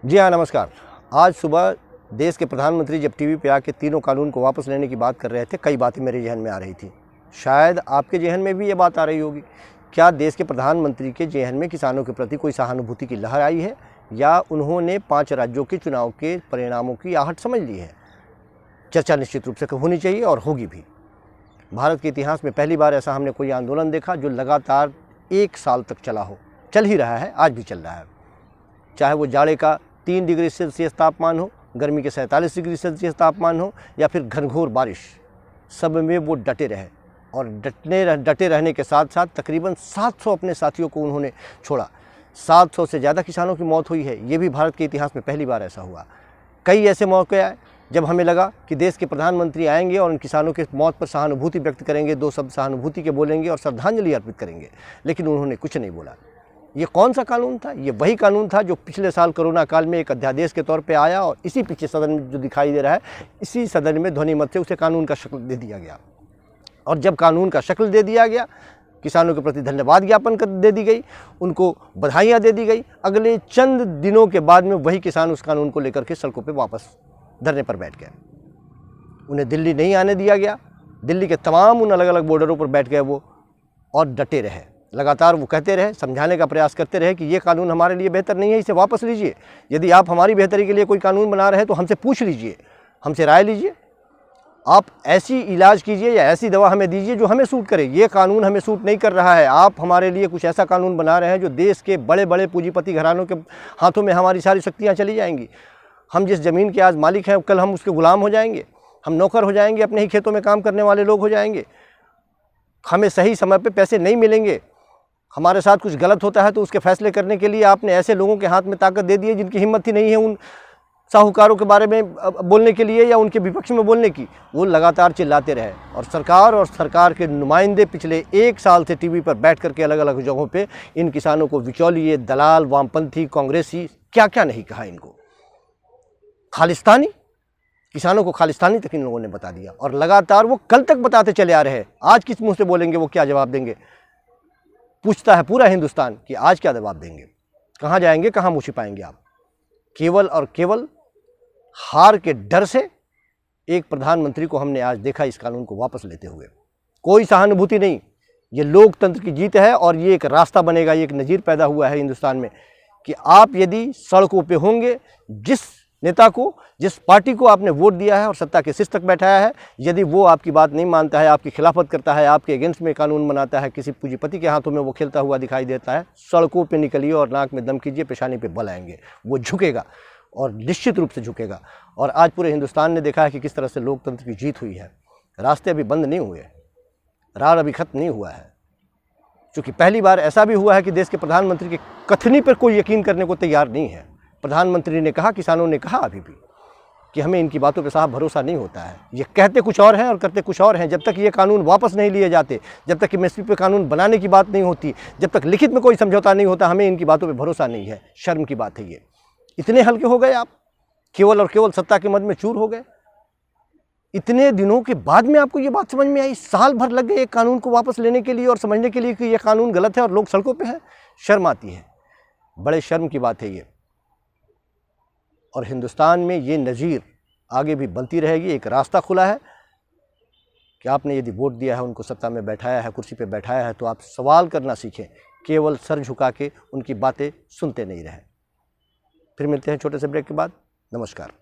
जी हाँ, नमस्कार। आज सुबह देश के प्रधानमंत्री जब टीवी पे आके तीनों कानून को वापस लेने की बात कर रहे थे, कई बातें मेरे ज़हन में आ रही थी। शायद आपके ज़हन में भी ये बात आ रही होगी। क्या देश के प्रधानमंत्री के ज़हन में किसानों के प्रति कोई सहानुभूति की लहर आई है, या उन्होंने 5 राज्यों के चुनाव के परिणामों की आहट समझ ली है? चर्चा निश्चित रूप से होनी चाहिए और होगी भी। भारत के इतिहास में पहली बार ऐसा हमने कोई आंदोलन देखा जो लगातार 1 साल तक चला हो। चल ही रहा है, आज भी चल रहा है। चाहे वो जाड़े का 3 डिग्री सेल्सियस तापमान हो, गर्मी के 47 डिग्री सेल्सियस तापमान हो, या फिर घनघोर बारिश, सब में वो डटे रहे। और डटे रहने के साथ साथ तकरीबन 700 अपने साथियों को उन्होंने छोड़ा। 700 से ज़्यादा किसानों की मौत हुई है। ये भी भारत के इतिहास में पहली बार ऐसा हुआ। कई ऐसे मौके आए जब हमें लगा कि देश के प्रधानमंत्री आएंगे और उन किसानों के मौत पर सहानुभूति व्यक्त करेंगे, 2 शब्द सहानुभूति के बोलेंगे और श्रद्धांजलि अर्पित करेंगे, लेकिन उन्होंने कुछ नहीं बोला। ये कौन सा कानून था? ये वही कानून था जो पिछले साल कोरोना काल में एक अध्यादेश के तौर पे आया, और इसी पीछे सदन में जो दिखाई दे रहा है, इसी सदन में ध्वनि मत से उसे कानून का शक्ल दे दिया गया। और जब कानून का शक्ल दे दिया गया, किसानों के प्रति धन्यवाद ज्ञापन दे दी गई, उनको बधाइयाँ दे दी गई। अगले चंद दिनों के बाद में वही किसान उस कानून को लेकर के सड़कों पर वापस धरने पर बैठ गए। उन्हें दिल्ली नहीं आने दिया गया। दिल्ली के तमाम उन अलग अलग बॉर्डरों पर बैठ गए वो, और डटे रहे। लगातार वो कहते रहे, समझाने का प्रयास करते रहे कि ये कानून हमारे लिए बेहतर नहीं है, इसे वापस लीजिए। यदि आप हमारी बेहतरी के लिए कोई कानून बना रहे हैं तो हमसे पूछ लीजिए, हमसे राय लीजिए। आप ऐसी इलाज कीजिए या ऐसी दवा हमें दीजिए जो हमें सूट करे। ये कानून हमें सूट नहीं कर रहा है। आप हमारे लिए कुछ ऐसा कानून बना रहे हैं जो देश के बड़े बड़े पूंजीपति घरानों के हाथों में हमारी सारी शक्तियाँ चली जाएंगी। हम जिस ज़मीन के आज मालिक हैं, कल हम उसके गुलाम हो जाएंगे, हम नौकर हो जाएंगे, अपने ही खेतों में काम करने वाले लोग हो जाएंगे। हमें सही समय पे पैसे नहीं मिलेंगे। हमारे साथ कुछ गलत होता है तो उसके फैसले करने के लिए आपने ऐसे लोगों के हाथ में ताकत दे दी है जिनकी हिम्मत ही नहीं है उन साहूकारों के बारे में बोलने के लिए या उनके विपक्ष में बोलने की। वो लगातार चिल्लाते रहे, और सरकार के नुमाइंदे पिछले 1 साल से टीवी पर बैठ करके अलग अलग जगहों पे इन किसानों को बिचौलिए, दलाल, वामपंथी, कांग्रेसी, क्या क्या नहीं कहा इनको। खालिस्तानी, किसानों को खालिस्तानी तक इन लोगों ने बता दिया, और लगातार वो कल तक बताते चले आ रहे हैं। आज किस मुंह से बोलेंगे, वो क्या जवाब देंगे? पूछता है पूरा हिंदुस्तान कि आज क्या जवाब देंगे, कहाँ जाएंगे, कहाँ मुँह छिपाएंगे आप? केवल और केवल हार के डर से एक प्रधानमंत्री को हमने आज देखा इस कानून को वापस लेते हुए। कोई सहानुभूति नहीं। ये लोकतंत्र की जीत है, और ये एक रास्ता बनेगा, ये एक नज़ीर पैदा हुआ है हिंदुस्तान में कि आप यदि सड़कों पे होंगे, जिस नेता को, जिस पार्टी को आपने वोट दिया है और सत्ता के शीर्ष तक बैठाया है, यदि वो आपकी बात नहीं मानता है, आपकी खिलाफत करता है, आपके अगेंस्ट में कानून बनाता है, किसी पूंजीपति के हाथों में वो खेलता हुआ दिखाई देता है, सड़कों पे निकलिए और नाक में दम कीजिए, पेशानी पे बल आएंगे। वो झुकेगा, और निश्चित रूप से झुकेगा। और आज पूरे हिंदुस्तान ने देखा है कि किस तरह से लोकतंत्र की जीत हुई है। रास्ते अभी बंद नहीं हुए, रार अभी खत्म नहीं हुआ है। क्योंकि पहली बार ऐसा भी हुआ है कि देश के प्रधानमंत्री के कथनी पर कोई यकीन करने को तैयार नहीं है। प्रधानमंत्री ने कहा, किसानों ने कहा अभी भी कि हमें इनकी बातों पे साफ भरोसा नहीं होता है। ये कहते कुछ और हैं और करते कुछ और हैं। जब तक ये कानून वापस नहीं लिए जाते, जब तक एमएसपी पे कानून बनाने की बात नहीं होती, जब तक लिखित में कोई समझौता नहीं होता, हमें इनकी बातों पे भरोसा नहीं है। शर्म की बात है ये। इतने हल्के हो गए आप, केवल और केवल सत्ता के मद में चूर हो गए। इतने दिनों के बाद में आपको ये बात समझ में आई? साल भर लग गए एक कानून को वापस लेने के लिए और समझने के लिए कि ये कानून गलत है, और लोग सड़कों पर हैं। शर्म आती है, बड़े शर्म की बात है ये। और हिंदुस्तान में ये नज़ीर आगे भी बनती रहेगी। एक रास्ता खुला है कि आपने यदि वोट दिया है, उनको सत्ता में बैठाया है, कुर्सी पे बैठाया है, तो आप सवाल करना सीखें, केवल सर झुका के उनकी बातें सुनते नहीं रहें। फिर मिलते हैं छोटे से ब्रेक के बाद। नमस्कार।